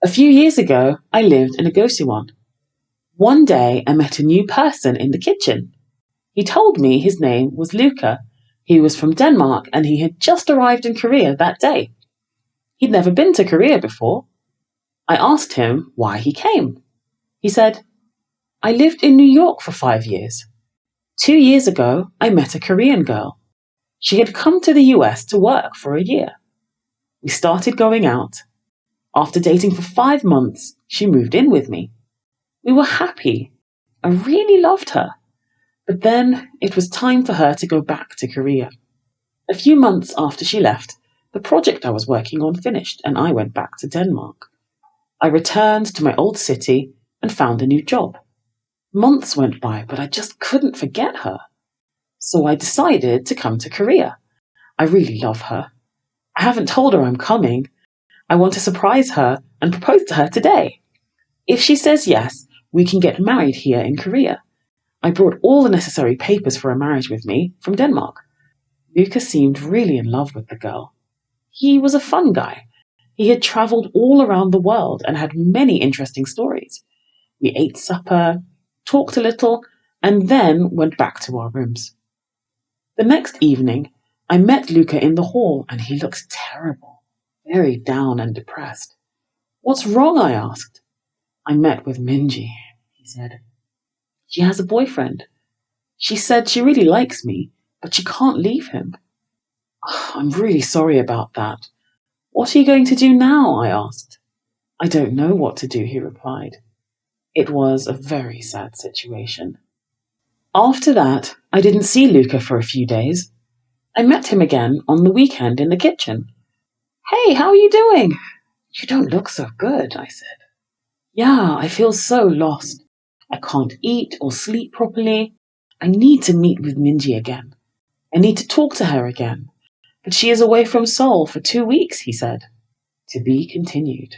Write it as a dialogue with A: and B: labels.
A: A few years ago, I lived in a ghostly one. One day, I met a new person in the kitchen. He told me his name was Luca. He was from Denmark and he had just arrived in Korea that day. He'd never been to Korea before. I asked him why he came. He said, I lived in New York for 5 years. 2 years ago, I met a Korean girl. She had come to the US to work for a year. We started going out. After dating for 5 months, she moved in with me. We were happy. I really loved her. But then it was time for her to go back to Korea. A few months after she left, the project I was working on finished and I went back to Denmark. I returned to my old city and found a new job. Months went by, but I just couldn't forget her. So I decided to come to Korea. I really love her. I haven't told her I'm coming. I want to surprise her and propose to her today. If she says yes, we can get married here in Korea. I brought all the necessary papers for a marriage with me from Denmark. Luca seemed really in love with the girl. He was a fun guy. He had travelled all around the world and had many interesting stories. We ate supper, talked a little, and then went back to our rooms. The next evening, I met Luca in the hall and he looked terrible, very down and depressed. What's wrong? I asked. I met with Minji, he said. She has a boyfriend. She said she really likes me, but she can't leave him. I'm really sorry about that. What are you going to do now? I asked. I don't know what to do, he replied. It was a very sad situation. After that, I didn't see Luca for a few days. I met him again on the weekend in the kitchen. Hey, how are you doing? You don't look so good, I said. Yeah, I feel so lost. I can't eat or sleep properly. I need to meet with Minji again. I need to talk to her again. But she is away from Seoul for 2 weeks, he said. To be continued.